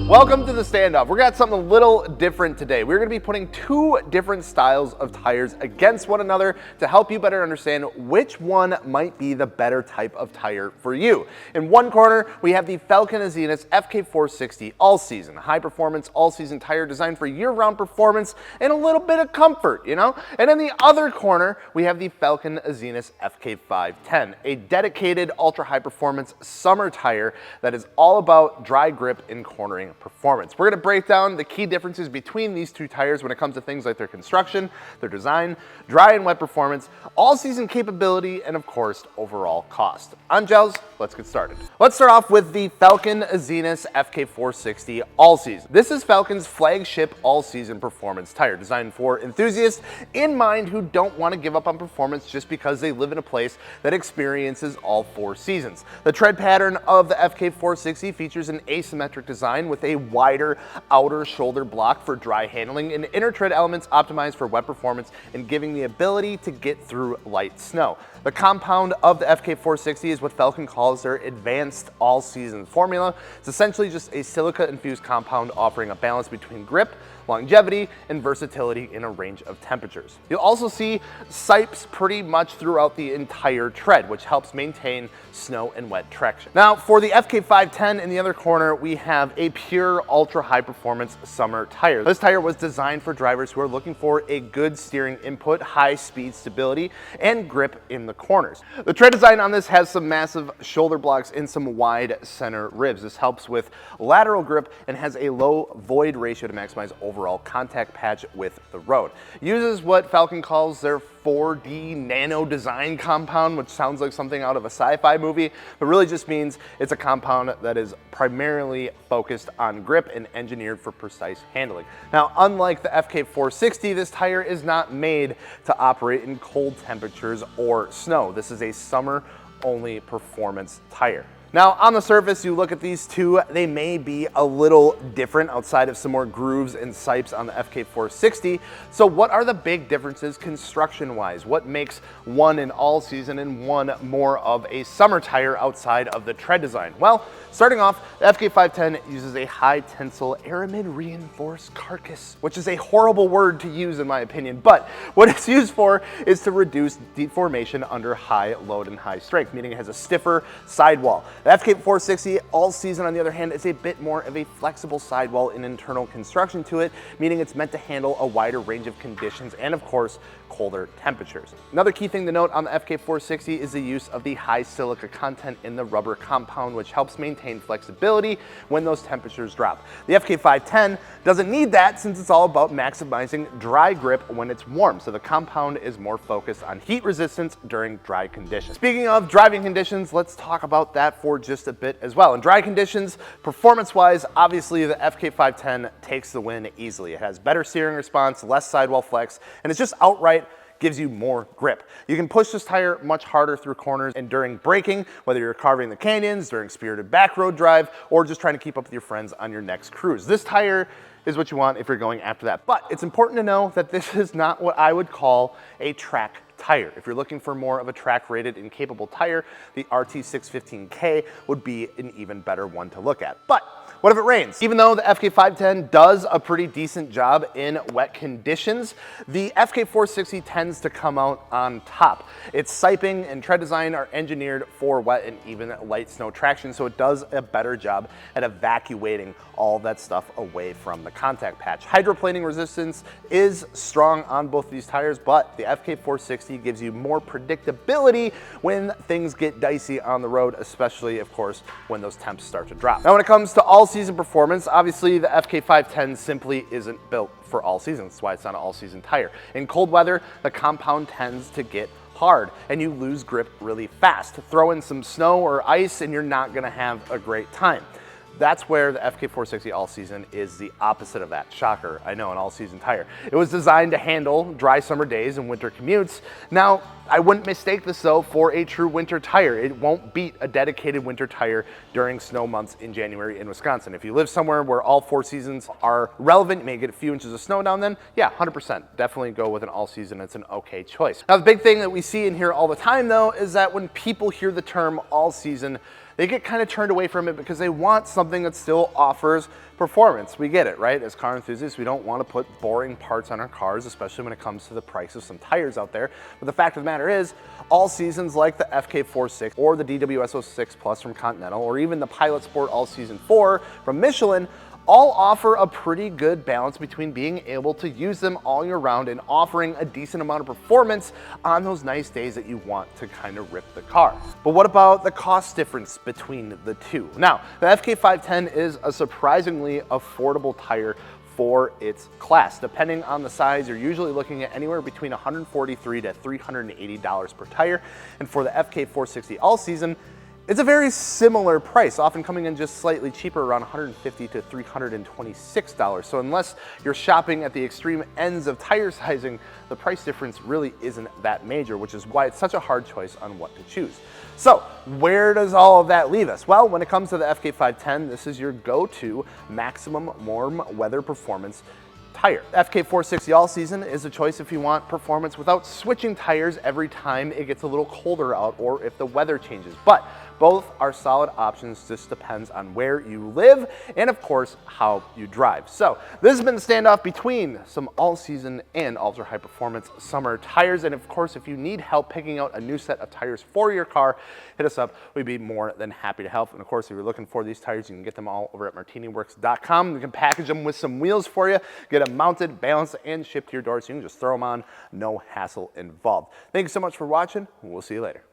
Welcome to the standoff. We're got something a little different today. We're going to be putting two different styles of tires against one another to help you better understand which one might be the better type of tire for you. In one corner, we have the Falken Azenis FK460 All-Season, a high-performance all-season tire designed for year-round performance and a little bit of comfort, you know? And in the other corner, we have the Falken Azenis FK510, a dedicated ultra-high-performance summer tire that is all about dry grip and cornering performance. We're going to break down the key differences between these two tires when it comes to things like their construction, their design, dry and wet performance, all-season capability, and of course, overall cost. On gels, let's get started. Let's start off with the Falken Azenis FK460 All-Season. This is Falken's flagship all-season performance tire, designed for enthusiasts in mind who don't want to give up on performance just because they live in a place that experiences all 4 seasons. The tread pattern of the FK460 features an asymmetric design with a wider outer shoulder block for dry handling and inner tread elements optimized for wet performance and giving the ability to get through light snow. The compound of the FK460 is what Falken calls their advanced all-season formula. It's essentially just a silica-infused compound offering a balance between grip, longevity, and versatility in a range of temperatures. You'll also see sipes pretty much throughout the entire tread, which helps maintain snow and wet traction. Now, for the FK510 in the other corner, we have a pure ultra high performance summer tire. This tire was designed for drivers who are looking for a good steering input, high speed stability, and grip in the corners. The tread design on this has some massive shoulder blocks and some wide center ribs. This helps with lateral grip and has a low void ratio to maximize overall contact patch with the road. Uses what Falken calls their 4D nano design compound, which sounds like something out of a sci-fi movie, but really just means it's a compound that is primarily focused on grip and engineered for precise handling. Now, unlike the FK460, this tire is not made to operate in cold temperatures or snow. This is a summer-only performance tire. Now, on the surface, you look at these two, they may be a little different outside of some more grooves and sipes on the FK460. So what are the big differences construction-wise? What makes one an all-season and one more of a summer tire outside of the tread design? Well, starting off, the FK510 uses a high-tensile aramid reinforced carcass, which is a horrible word to use in my opinion, but what it's used for is to reduce deformation under high load and high strength, meaning it has a stiffer sidewall. The FK460 All-Season, on the other hand, is a bit more of a flexible sidewall and internal construction to it, meaning it's meant to handle a wider range of conditions and, of course, colder temperatures. Another key thing to note on the FK460 is the use of the high silica content in the rubber compound, which helps maintain flexibility when those temperatures drop. The FK510 doesn't need that since it's all about maximizing dry grip when it's warm, so the compound is more focused on heat resistance during dry conditions. Speaking of driving conditions, let's talk about that for just a bit as well. In dry conditions, performance-wise, obviously the FK510 takes the win easily. It has better steering response, less sidewall flex, and it's just outright gives you more grip. You can push this tire much harder through corners and during braking, whether you're carving the canyons, during spirited back road drive, or just trying to keep up with your friends on your next cruise. This tire is what you want if you're going after that. But it's important to know that this is not what I would call a track tire. If you're looking for more of a track rated and capable tire, the RT615K would be an even better one to look at. But what if it rains? Even though the FK510 does a pretty decent job in wet conditions, the FK460 tends to come out on top. Its siping and tread design are engineered for wet and even light snow traction, so it does a better job at evacuating all that stuff away from the contact patch. Hydroplaning resistance is strong on both these tires, but the FK460 gives you more predictability when things get dicey on the road, especially, of course, when those temps start to drop. Now, when it comes to all-season performance, obviously the FK510 simply isn't built for all seasons. That's why it's not an all-season tire. In cold weather, the compound tends to get hard and you lose grip really fast. Throw in some snow or ice and you're not gonna have a great time. That's where the FK460 All-Season is the opposite of that. Shocker, I know, an all-season tire. It was designed to handle dry summer days and winter commutes. Now, I wouldn't mistake this though for a true winter tire. It won't beat a dedicated winter tire during snow months in January in Wisconsin. If you live somewhere where all 4 seasons are relevant, you may get a few inches of snow down then, yeah, 100%. Definitely go with an all-season. It's an okay choice. Now, the big thing that we see in here all the time though is that when people hear the term all-season, they get kind of turned away from it because they want something that still offers performance. We get it, right? As car enthusiasts, we don't want to put boring parts on our cars, especially when it comes to the price of some tires out there. But the fact of the matter is, all seasons like the FK460 or the DWS06 Plus from Continental, or even the Pilot Sport All Season 4 from Michelin, all offer a pretty good balance between being able to use them all year round and offering a decent amount of performance on those nice days that you want to kind of rip the car. But what about the cost difference between the two? Now, the FK510 is a surprisingly affordable tire for its class. Depending on the size, you're usually looking at anywhere between $143 to $380 per tire. And for the FK460 All Season, it's a very similar price, often coming in just slightly cheaper, around $150 to $326. So unless you're shopping at the extreme ends of tire sizing, the price difference really isn't that major, which is why it's such a hard choice on what to choose. So where does all of that leave us? Well, when it comes to the FK510, this is your go-to maximum warm weather performance tire. FK460 All Season is a choice if you want performance without switching tires every time it gets a little colder out or if the weather changes. But both are solid options, just depends on where you live and of course how you drive. So this has been the standoff between some all-season and ultra high performance summer tires, and of course if you need help picking out a new set of tires for your car, hit us up. We'd be more than happy to help. And of course if you're looking for these tires, you can get them all over at MartiniWorks.com. We can package them with some wheels for you, get them mounted, balanced, and shipped to your door, so you can just throw them on, no hassle involved. Thank you so much for watching, and we'll see you later.